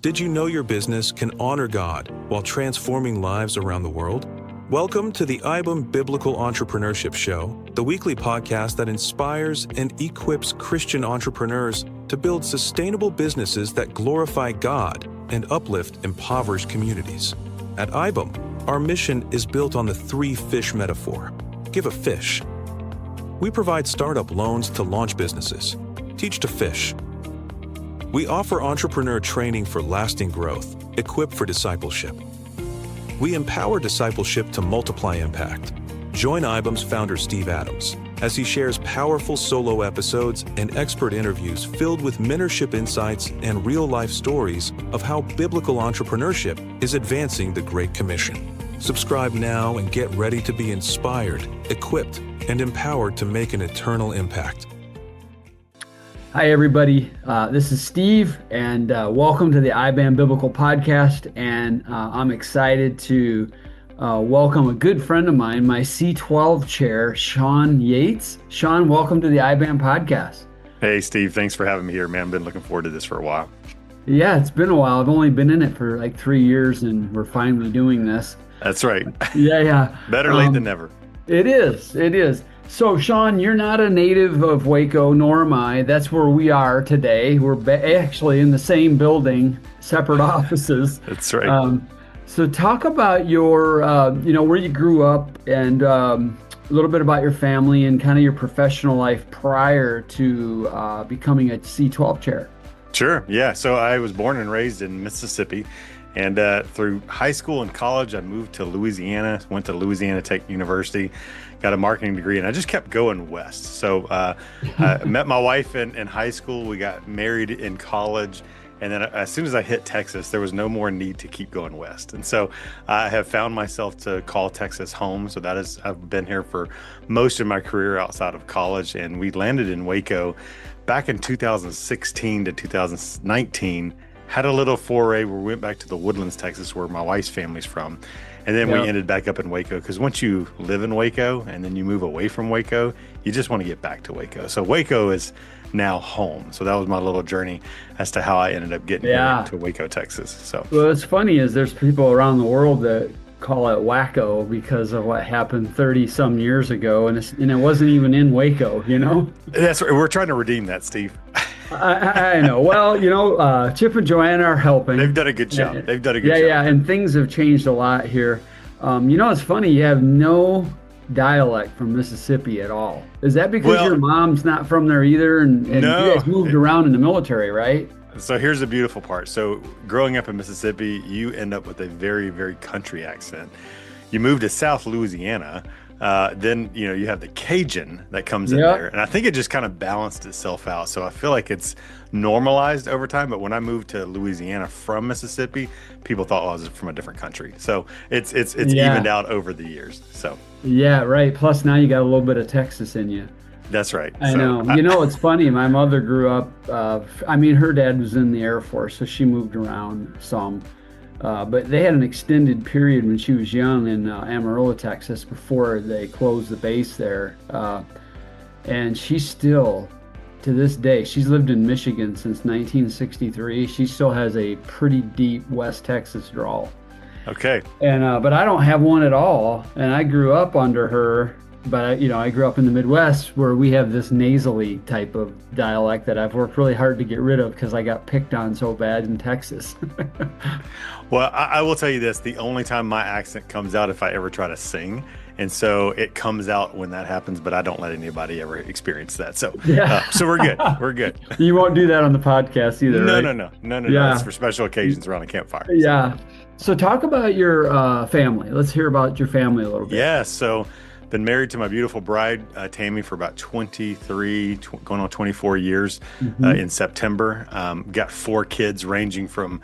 Did you know your business can honor God while transforming lives around the world? Welcome to the IBM Biblical Entrepreneurship Show, the weekly podcast that inspires and equips Christian entrepreneurs to build sustainable businesses that glorify God and uplift impoverished communities. At IBM, our mission is built on the three fish metaphor. Give a fish. We provide startup loans to launch businesses. Teach to fish. We offer entrepreneur training for lasting growth, equipped for discipleship. We empower discipleship to multiply impact. Join IBM's founder Steve Adams as he shares powerful solo episodes and expert interviews filled with mentorship insights and real-life stories of how biblical entrepreneurship is advancing the Great Commission. Subscribe now and get ready to be inspired, equipped, and empowered to make an eternal impact. Hi, everybody. This is Steve, and welcome to the IBAM Biblical Podcast. And I'm excited to welcome a good friend of mine, my C12 chair, Sean Yates. Sean, welcome to the IBAM Podcast. Hey, Steve. Thanks for having me here, man. I've been looking forward to this for a while. Yeah, it's been a while. I've only been in it for like 3 years, and we're finally doing this. That's right. Yeah. Better late than never. It is. So, Shawn, you're not a native of Waco, nor am I. That's where we are today. We're actually in the same building, separate offices. That's right. So talk about your, where you grew up and a little bit about your family and kind of your professional life prior to becoming a C12 chair. Sure. Yeah. So I was born and raised in Mississippi. And through high school and college, I moved to Louisiana, went to Louisiana Tech University, got a marketing degree, and I just kept going west. So I met my wife in high school. We got married in college. And then as soon as I hit Texas, there was no more need to keep going west. And so I have found myself to call Texas home. So I've been here for most of my career outside of college. And we landed in Waco back in 2016 to 2019. Had a little foray where we went back to the Woodlands, Texas, where my wife's family's from. And then we ended back up in Waco because once you live in Waco and then you move away from Waco, you just want to get back to Waco. So Waco is now home. So that was my little journey as to how I ended up getting here to Waco, Texas. So well, what's funny is there's people around the world that call it Waco because of what happened 30 some years ago. And it wasn't even in Waco, you know? That's right. We're trying to redeem that, Steve. I know. Well, Chip and Joanna are helping. They've done a good job. Yeah, and things have changed a lot here. It's funny, you have no dialect from Mississippi at all. Is that because your mom's not from there either? And no, you guys moved around in the military, right? So here's the beautiful part. So growing up in Mississippi, you end up with a very, very country accent. You move to South Louisiana, then you have the Cajun that comes in there, and I think it just kind of balanced itself out. So I feel like it's normalized over time. But when I moved to Louisiana from Mississippi, people thought I was from a different country. So it's evened out over the years. So yeah, right. Plus now you got a little bit of Texas in you. That's right. I know. It's funny. My mother grew up. Her dad was in the Air Force, so she moved around some. But they had an extended period when she was young in Amarillo, Texas, before they closed the base there. And she still, to this day, she's lived in Michigan since 1963. She still has a pretty deep West Texas drawl. Okay. And but I don't have one at all. And I grew up under her. But, I grew up in the Midwest where we have this nasally type of dialect that I've worked really hard to get rid of because I got picked on so bad in Texas. Well, I will tell you this. The only time my accent comes out if I ever try to sing. And so it comes out when that happens, but I don't let anybody ever experience that. So so we're good. We're good. You won't do that on the podcast either, No, right? No. It's for special occasions around a campfire. Yeah. So talk about your family. Let's hear about your family a little bit. Yeah. So been married to my beautiful bride, Tammy, for about 23, going on 24 years in September. Got 4 kids ranging from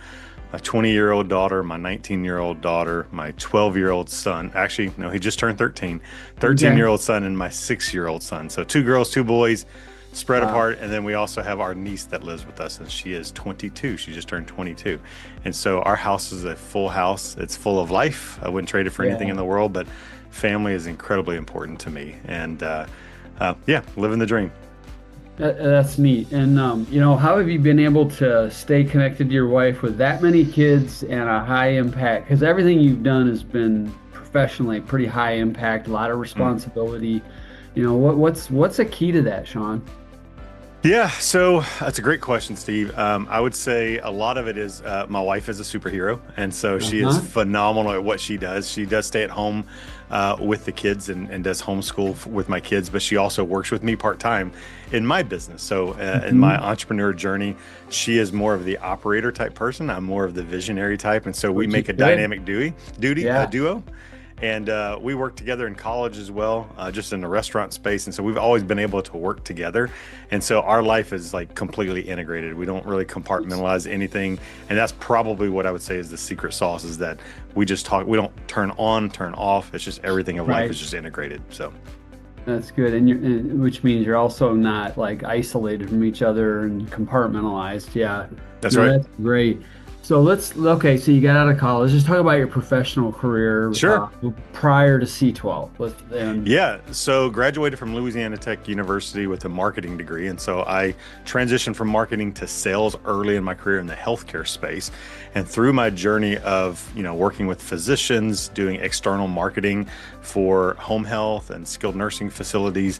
my 20-year-old daughter, my 19-year-old daughter, my 12-year-old son. Actually, no, he just turned 13. 13-year-old son and my 6-year-old son. So 2 girls, 2 boys spread apart. And then we also have our niece that lives with us, and she is 22. She just turned 22. And so our house is a full house. It's full of life. I wouldn't trade it for anything in the world, but family is incredibly important to me. And living the dream. That's neat. And how have you been able to stay connected to your wife with that many kids and a high impact? Because everything you've done has been professionally pretty high impact, a lot of responsibility. What's a key to that, Sean? Yeah, so that's a great question, Steve. I would say a lot of it is my wife is a superhero, and so she is phenomenal at what she does. She does stay at home with the kids and does homeschool with my kids, but she also works with me part-time in my business. So in my entrepreneur journey, she is more of the operator type person. I'm more of the visionary type, and so we make a dynamic duo. And we worked together in college as well, just in the restaurant space. And so we've always been able to work together. And so our life is like completely integrated. We don't really compartmentalize anything. And that's probably what I would say is the secret sauce, is that we just talk, we don't turn on, turn off. It's just everything of life is just integrated. So that's good. And which means you're also not like isolated from each other and compartmentalized. Yeah. That's right. That's great. So so you got out of college. Let's talk about your professional career. Sure. Prior to C12. Yeah. So graduated from Louisiana Tech University with a marketing degree. And so I transitioned from marketing to sales early in my career in the healthcare space. And through my journey of, working with physicians, doing external marketing for home health and skilled nursing facilities,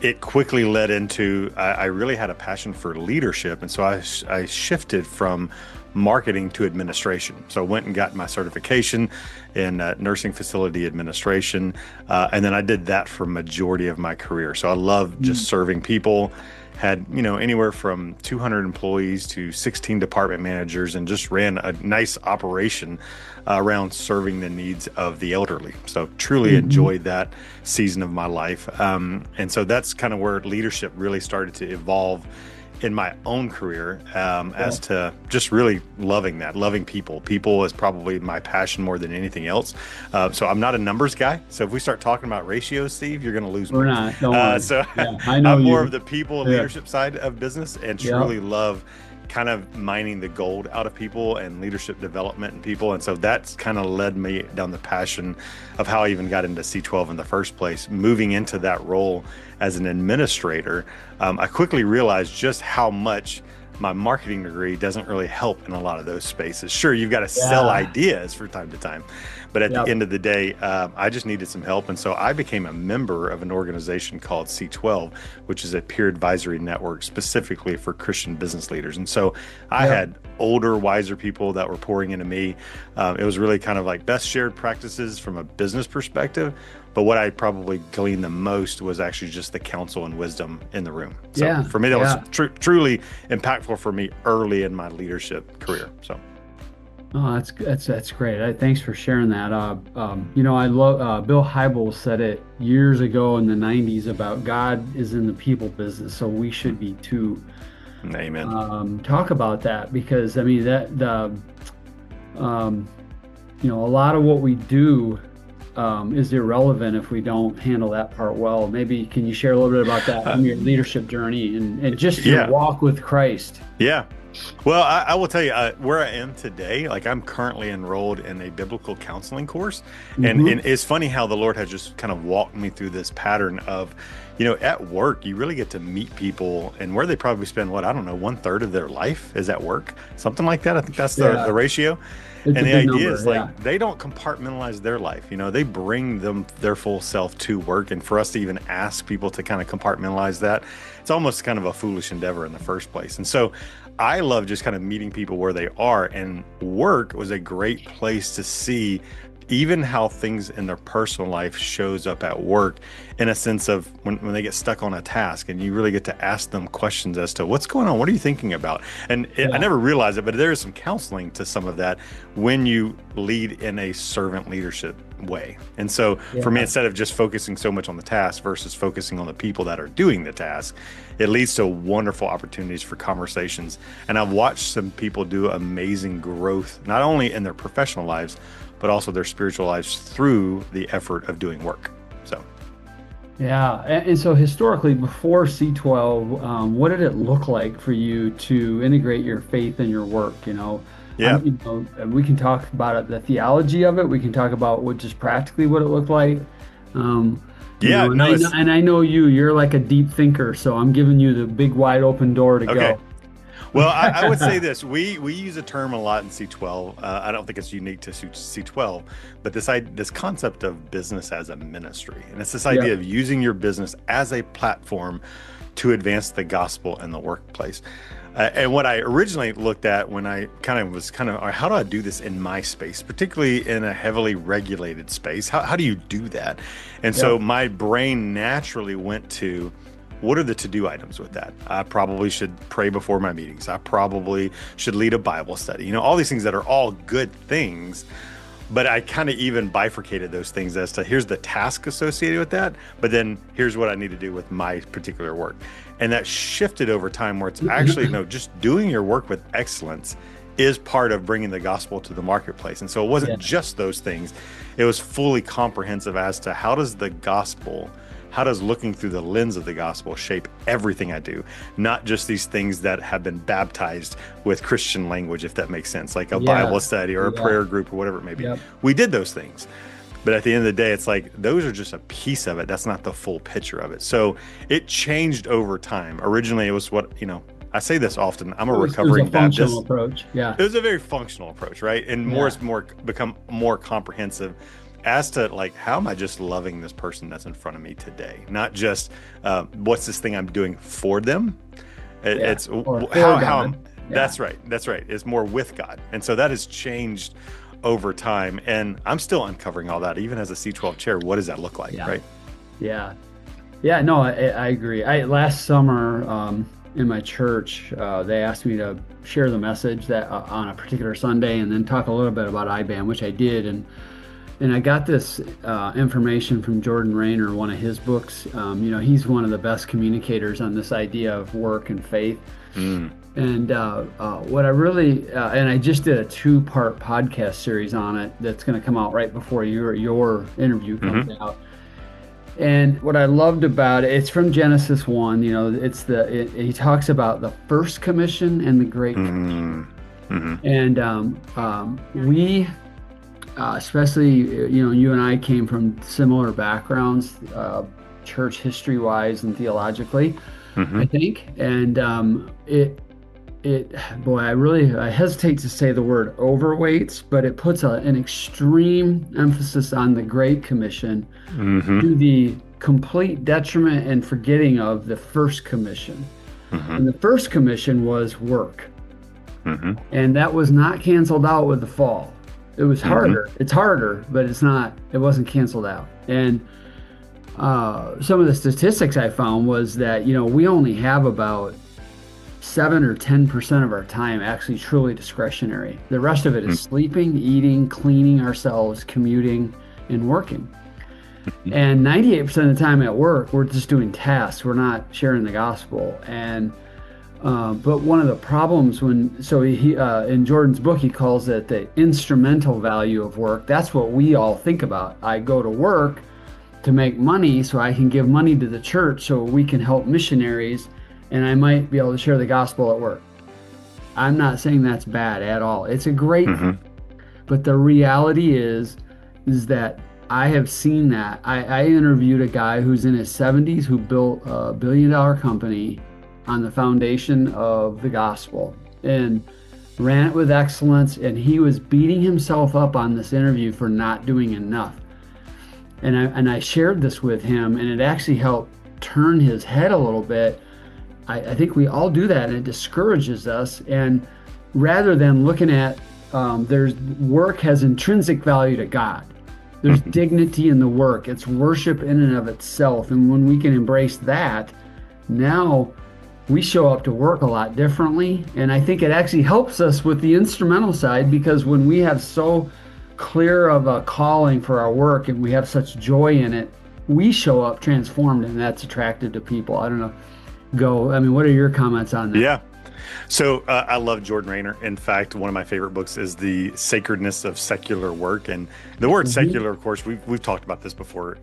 it quickly led into, I really had a passion for leadership. And so I shifted from marketing to administration. So I went and got my certification in nursing facility administration. And then I did that for majority of my career. So I love just serving people, had, anywhere from 200 employees to 16 department managers, and just ran a nice operation around serving the needs of the elderly. So truly enjoyed that season of my life. And so that's kind of where leadership really started to evolve in my own career, as to just really loving people. People is probably my passion more than anything else. So I'm not a numbers guy. So if we start talking about ratios, Steve, you're going to lose me. We're not. Don't worry. So I know I'm more of the people and leadership side of business, and truly love kind of mining the gold out of people and leadership development in people. And so that's kind of led me down the passion of how I even got into C12 in the first place. Moving into that role as an administrator, I quickly realized just how much my marketing degree doesn't really help in a lot of those spaces. Sure, you've got to sell ideas from time to time, but at the end of the day, I just needed some help. And so I became a member of an organization called C12, which is a peer advisory network specifically for Christian business leaders. And so I had older, wiser people that were pouring into me. It was really kind of like best shared practices from a business perspective. But what I probably gleaned the most was actually just the counsel and wisdom in the room. So for me, that was truly impactful for me early in my leadership career. So. Oh, that's great. Thanks for sharing that. I love Bill Hybels said it years ago in the 90s about God is in the people business, so we should be too. Amen. Talk about that, because I mean a lot of what we do is irrelevant if we don't handle that part well. Maybe can you share a little bit about that from your leadership journey and just your walk with Christ? Yeah. Well, I will tell you where I am today. Like, I'm currently enrolled in a biblical counseling course. And it's funny how the Lord has just kind of walked me through this pattern of, at work, you really get to meet people, and where they probably spend, 1/3 of their life is at work, something like that. I think that's the ratio. It's and the idea is they don't compartmentalize their life. They bring their full self to work. And for us to even ask people to kind of compartmentalize that, it's almost kind of a foolish endeavor in the first place. And so I love just kind of meeting people where they are, and work was a great place to see even how things in their personal life shows up at work, in a sense of when they get stuck on a task, and you really get to ask them questions as to what's going on, what are you thinking about? And I never realized it, but there is some counseling to some of that when you lead in a servant leadership way. And so for me, instead of just focusing so much on the task versus focusing on the people that are doing the task, it leads to wonderful opportunities for conversations. And I've watched some people do amazing growth, not only in their professional lives, but also their spiritual lives through the effort of doing work. So. Yeah. And so historically, before C12, what did it look like for you to integrate your faith in your work? We can talk about the theology of it. We can talk about just practically what it looked like. Yeah, And no, I know you're like a deep thinker, so I'm giving you the big wide open door to okay. go. Well, I would say this. We use a term a lot in C12. I don't think it's unique to C12, but this concept of business as a ministry, and it's this Yeah. idea of using your business as a platform to advance the gospel in the workplace. And what I originally looked at when I was how do I do this in my space, particularly in a heavily regulated space? How do you do that? And so my brain naturally went to, what are the to-do items with that? I probably should pray before my meetings. I probably should lead a Bible study. All these things that are all good things, but I kind of even bifurcated those things as to, here's the task associated with that, but then here's what I need to do with my particular work. And that shifted over time where it's actually, just doing your work with excellence is part of bringing the gospel to the marketplace. And so it wasn't just those things. It was fully comprehensive as to how does looking through the lens of the gospel shape everything I do, not just these things that have been baptized with Christian language, if that makes sense, like a Bible study or a prayer group or whatever it may be. We did those things. But at the end of the day, it's like, those are just a piece of it. That's not the full picture of it. So it changed over time. Originally, it was I say this often, I'm a recovering Baptist. It was a functional approach. Yeah. It was a very functional approach, right? And it's become more comprehensive as to, like, how am I just loving this person that's in front of me today? Not just what's this thing I'm doing for them. It's how that's right. It's more with God. And so that has changed over time. And I'm still uncovering all that, even as a C12 chair. What does that look like, right? Yeah. Yeah, no, I agree. Last summer in my church, they asked me to share the message that on a particular Sunday and then talk a little bit about IBAM, which I did. And I got this information from Jordan Rayner, one of his books. He's one of the best communicators on this idea of work and faith. And what I really, and I just did a 2-part podcast series on it that's going to come out right before your interview comes out. And what I loved about it, it's from Genesis 1. He talks about the first commission and the great commission. And we, especially, you and I came from similar backgrounds, church history-wise and theologically, I think. And I hesitate to say the word overweights, but it puts an extreme emphasis on the Great Commission to the complete detriment and forgetting of the First Commission. And the First Commission was work. And that was not canceled out with the fall. It was harder. It's harder, but it wasn't canceled out. And some of the statistics I found was that, we only have about 7 or 10% of our time actually truly discretionary. The rest of it is sleeping, eating, cleaning ourselves, commuting, and working. And 98% of the time at work, we're just doing tasks. We're not sharing the gospel. And but one of the problems he in Jordan's book, he calls it the instrumental value of work. That's what we all think about. I go to work to make money so I can give money to the church so we can help missionaries, and I might be able to share the gospel at work. I'm not saying that's bad at all. It's a great thing. But the reality is that I have seen that. I interviewed a guy who's in his 70s who built a $1 billion company on the foundation of the gospel and ran it with excellence. And he was beating himself up on this interview for not doing enough. And I shared this with him, and it actually helped turn his head a little bit. I think we all do that, and it discourages us. And rather than looking at work has intrinsic value to God. There's dignity in the work. It's worship in and of itself. And when we can embrace that, now we show up to work a lot differently. And I think it actually helps us with the instrumental side, because when we have so clear of a calling for our work and we have such joy in it, we show up transformed, and that's attractive to people. I don't know. What are your comments on that? Yeah. So I love Jordan Rayner. In fact, one of my favorite books is The Sacredness of Secular Work. And the word secular, of course, we've talked about this before.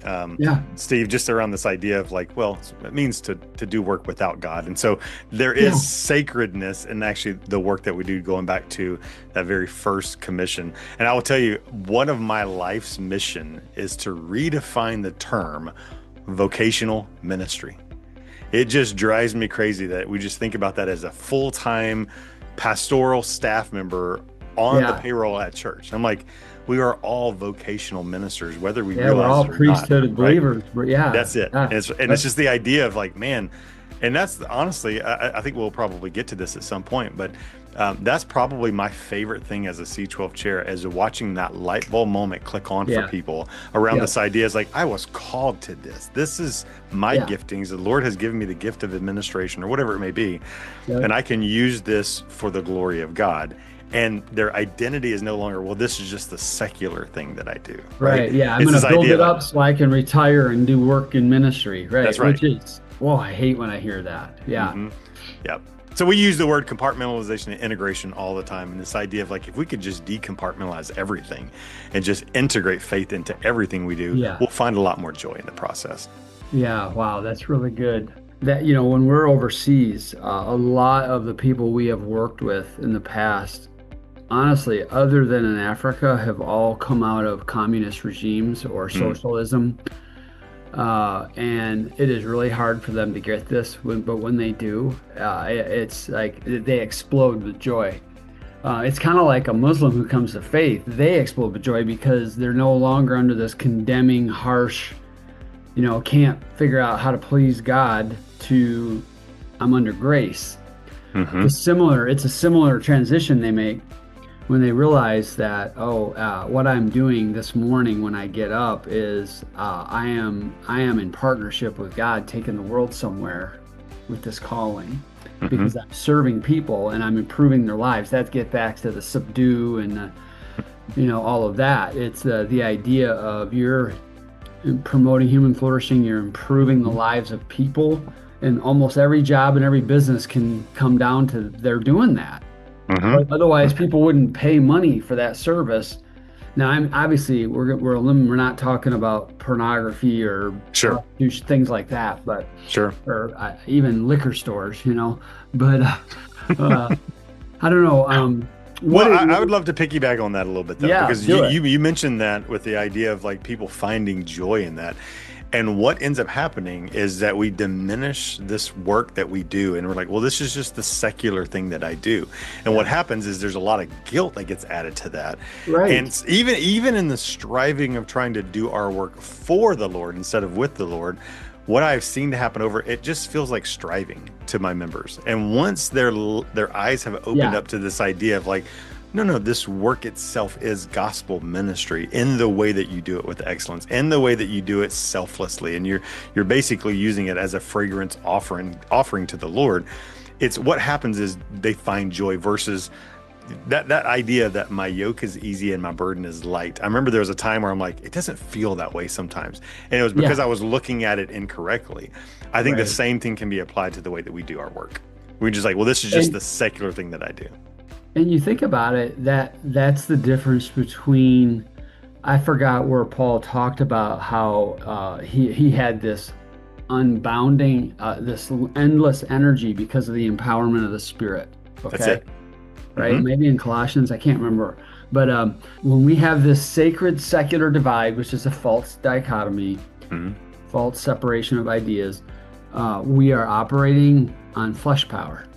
Steve, just around this idea of it means to do work without God. And so there is sacredness in actually the work that we do, going back to that very first commission. And I will tell you, one of my life's mission is to redefine the term vocational ministry. It just drives me crazy that we just think about that as a full-time pastoral staff member on the payroll at church. I'm like, we are all vocational ministers, whether we realize we're all it or priesthood not, believers. Right? That's it. And it's just the idea of like, man, and that's honestly, I think we'll probably get to this at some point, but that's probably my favorite thing as a C12 chair, is watching that light bulb moment click on for people around this idea. Is like, I was called to this. This is my giftings. The Lord has given me the gift of administration or whatever it may be. And I can use this for the glory of God. And their identity is no longer, well, this is just the secular thing that I do. Right. Yeah. I'm going to build it up so I can retire and do work in ministry. Right. That's right. Which is, I hate when I hear that. Yeah. Yeah. So we use the word compartmentalization and integration all the time. And this idea of like, if we could just decompartmentalize everything and just integrate faith into everything we do, we'll find a lot more joy in the process. Yeah. Wow. That's really good. That, when we're overseas, a lot of the people we have worked with in the past, honestly, other than in Africa, have all come out of communist regimes or socialism. And it is really hard for them to get this, but when they do, it's like they explode with joy. It's kind of like a Muslim who comes to faith. They explode with joy because they're no longer under this condemning, harsh, can't figure out how to please God, to I'm under grace. It's a similar transition they make when they realize that, what I'm doing this morning when I get up is I am in partnership with God, taking the world somewhere with this calling, because I'm serving people and I'm improving their lives. That gets back to the subdue and all of that. It's the idea of you're promoting human flourishing, you're improving the lives of people, and almost every job and every business can come down to they're doing that. Otherwise, people wouldn't pay money for that service. Now, obviously we're not talking about pornography or things like that, but or even liquor stores, But I don't know. I would love to piggyback on that a little bit, though, because you mentioned that with the idea of like people finding joy in that. And what ends up happening is that we diminish this work that we do. And we're like, well, this is just the secular thing that I do. And what happens is there's a lot of guilt that gets added to that. Right. And even in the striving of trying to do our work for the Lord instead of with the Lord, what I've seen to happen it just feels like striving to my members. And once their eyes have opened up to this idea of like, no, this work itself is gospel ministry in the way that you do it with excellence, in the way that you do it selflessly, and you're basically using it as a fragrance offering to the Lord. It's what happens is they find joy versus that idea that my yoke is easy and my burden is light. I remember there was a time where I'm like, it doesn't feel that way sometimes. And it was because I was looking at it incorrectly. I think the same thing can be applied to the way that we do our work. We're just like, well, this is just the secular thing that I do. And you think about it, that's the difference between, I forgot where Paul talked about how he had this unbounding, this endless energy because of the empowerment of the Spirit. Okay. That's it. Right? Maybe in Colossians, I can't remember. But when we have this sacred secular divide, which is a false dichotomy, false separation of ideas, we are operating on flesh power.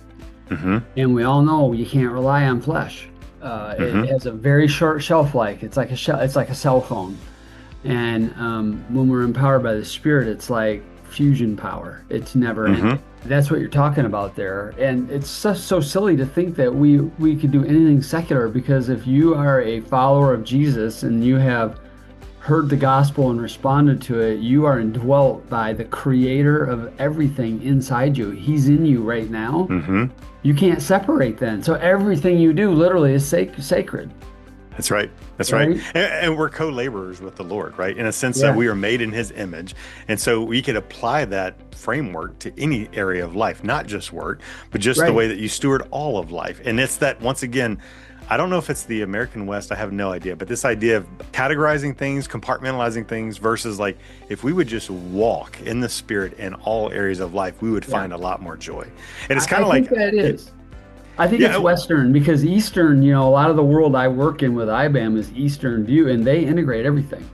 And we all know you can't rely on flesh. It has a very short shelf life. It's like a cell phone. And when we're empowered by the Spirit, it's like fusion power. It's never ending. That's what you're talking about there. And it's so silly to think that we could do anything secular, because if you are a follower of Jesus and you have heard the gospel and responded to it, you are indwelt by the creator of everything inside you. He's in you right now. You can't separate then. So everything you do literally is sacred. That's right. That's right. And we're co-laborers with the Lord, right? In a sense that we are made in his image. And so we could apply that framework to any area of life, not just work, but just the way that you steward all of life. And it's that, once again, I don't know if it's the American West, I have no idea, but this idea of categorizing things, compartmentalizing things versus like, if we would just walk in the Spirit in all areas of life, we would find a lot more joy. And it's kind of like... I think that is. I think it's Western, because Eastern, a lot of the world I work in with IBAM is Eastern view, and they integrate everything.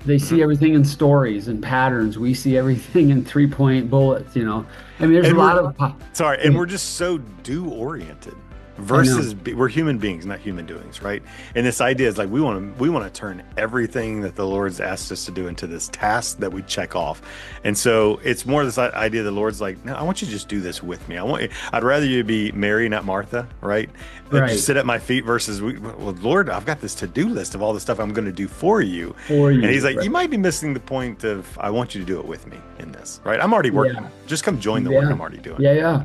They see everything in stories and patterns. We see everything in 3-point bullets, I mean, there's And a lot of... Sorry, and we're just so do-oriented versus we're human beings, not human doings, right? And this idea is like we want to turn everything that the Lord's asked us to do into this task that we check off. And so it's more this idea the Lord's like, no, I want you to just do this with me. I'd rather you be Mary, not Martha, right? Just sit at my feet versus, well, Lord, I've got this to-do list of all the stuff I'm going to do for you. And he's like, you might be missing the point of, I want you to do it with me in this, right? I'm already working. Yeah. Just come join the work I'm already doing. Yeah.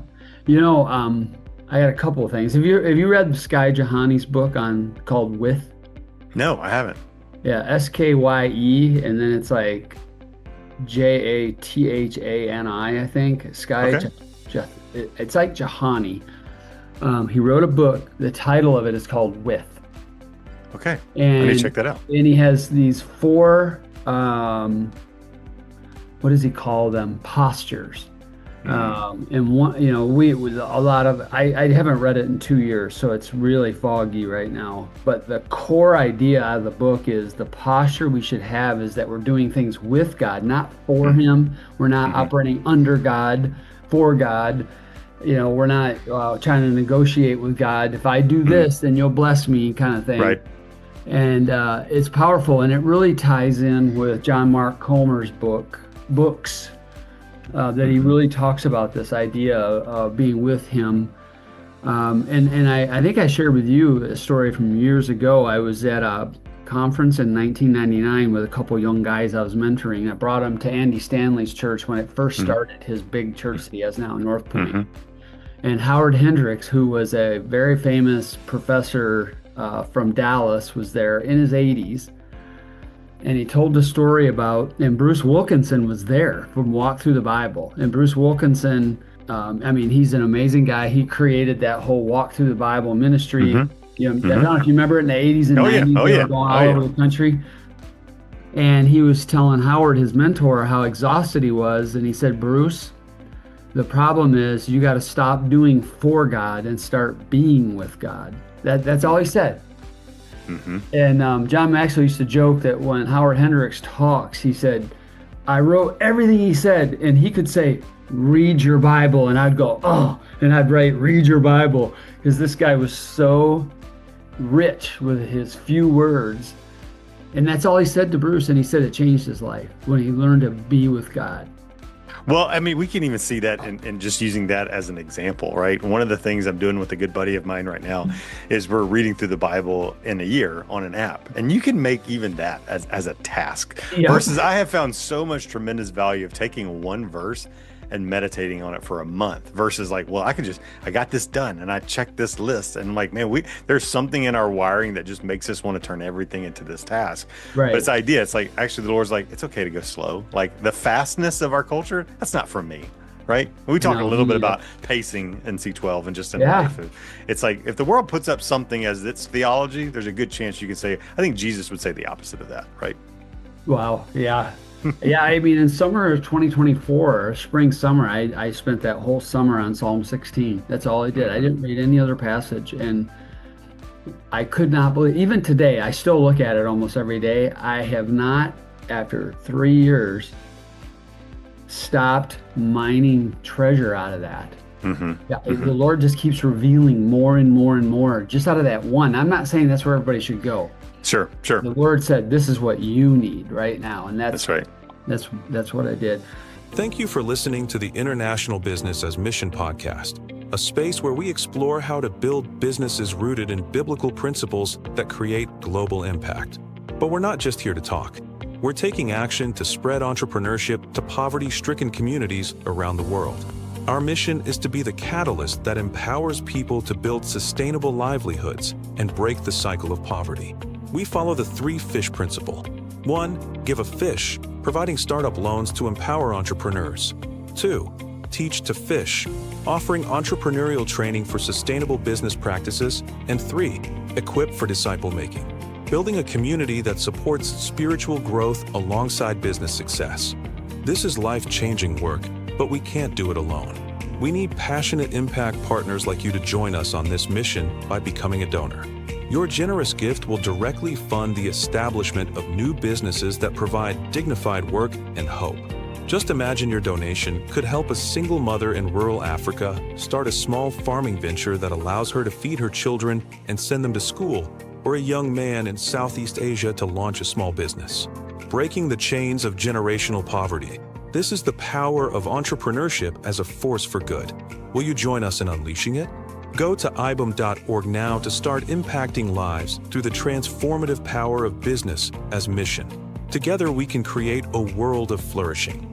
I got a couple of things. Have you read Sky Jahani's book called With? No, I haven't. Yeah, SKYE, and then it's like JATHANI, I think. Sky, okay. It's like Jahani. He wrote a book. The title of it is called With. Okay, and I need to check that out. And he has these 4, what does he call them? Postures. And one, with a lot of, I haven't read it in 2 years, so it's really foggy right now. But the core idea of the book is the posture we should have is that we're doing things with God, not for Him. We're not operating under God, for God. We're not trying to negotiate with God. If I do this, then you'll bless me, kind of thing. Right. And it's powerful, and it really ties in with John Mark Comer's books. That he really talks about this idea of being with Him. And I think I shared with you a story from years ago. I was at a conference in 1999 with a couple young guys I was mentoring. I brought them to Andy Stanley's church when it first started, his big church that he has now in North Point. And Howard Hendricks, who was a very famous professor from Dallas, was there in his 80s. And he told the story and Bruce Wilkinson was there from Walk Through the Bible. And Bruce Wilkinson, he's an amazing guy. He created that whole Walk Through the Bible ministry. I don't know if you remember it in the 80s and 90s. They were going all over the country. And he was telling Howard, his mentor, how exhausted he was. And he said, Bruce, the problem is you got to stop doing for God and start being with God. That's all he said. And John Maxwell used to joke that when Howard Hendricks talks, he said, I wrote everything he said, and he could say, read your Bible, and I'd go, oh, and I'd write, read your Bible, because this guy was so rich with his few words. And that's all he said to Bruce, and he said it changed his life when he learned to be with God. Well, we can even see that in just using that as an example, right? One of the things I'm doing with a good buddy of mine right now is we're reading through the Bible in a year on an app. And you can make even that as a task. Versus I have found so much tremendous value of taking one verse and meditating on it for a month versus like, well, I got this done and I checked this list. And I'm like, man, there's something in our wiring that just makes us want to turn everything into this task. Right. But it's idea. It's like, actually the Lord's like, it's okay to go slow. Like the fastness of our culture, that's not for me. Right. We talk a little bit about pacing in C12 and just in life. It's like, if the world puts up something as its theology, there's a good chance you can say, I think Jesus would say the opposite of that. Right. Wow. Yeah. In summer of 2024, spring, summer, I spent that whole summer on Psalm 16. That's all I did. I didn't read any other passage. And I could not believe, even today, I still look at it almost every day. I have not, after 3 years, stopped mining treasure out of that. The Lord just keeps revealing more and more and more just out of that one. I'm not saying that's where everybody should go. Sure. The Lord said, this is what you need right now. And that's right. That's what I did. Thank you for listening to the International Business as Mission podcast, a space where we explore how to build businesses rooted in biblical principles that create global impact. But we're not just here to talk. We're taking action to spread entrepreneurship to poverty-stricken communities around the world. Our mission is to be the catalyst that empowers people to build sustainable livelihoods and break the cycle of poverty. We follow the 3 fish principle. 1, give a fish, providing startup loans to empower entrepreneurs. 2, teach to fish, offering entrepreneurial training for sustainable business practices. And 3, equip for disciple making, building a community that supports spiritual growth alongside business success. This is life-changing work, but we can't do it alone. We need passionate impact partners like you to join us on this mission by becoming a donor. Your generous gift will directly fund the establishment of new businesses that provide dignified work and hope. Just imagine your donation could help a single mother in rural Africa start a small farming venture that allows her to feed her children and send them to school, or a young man in Southeast Asia to launch a small business. Breaking the chains of generational poverty. This is the power of entrepreneurship as a force for good. Will you join us in unleashing it? Go to ibum.org now to start impacting lives through the transformative power of business as mission. Together we can create a world of flourishing.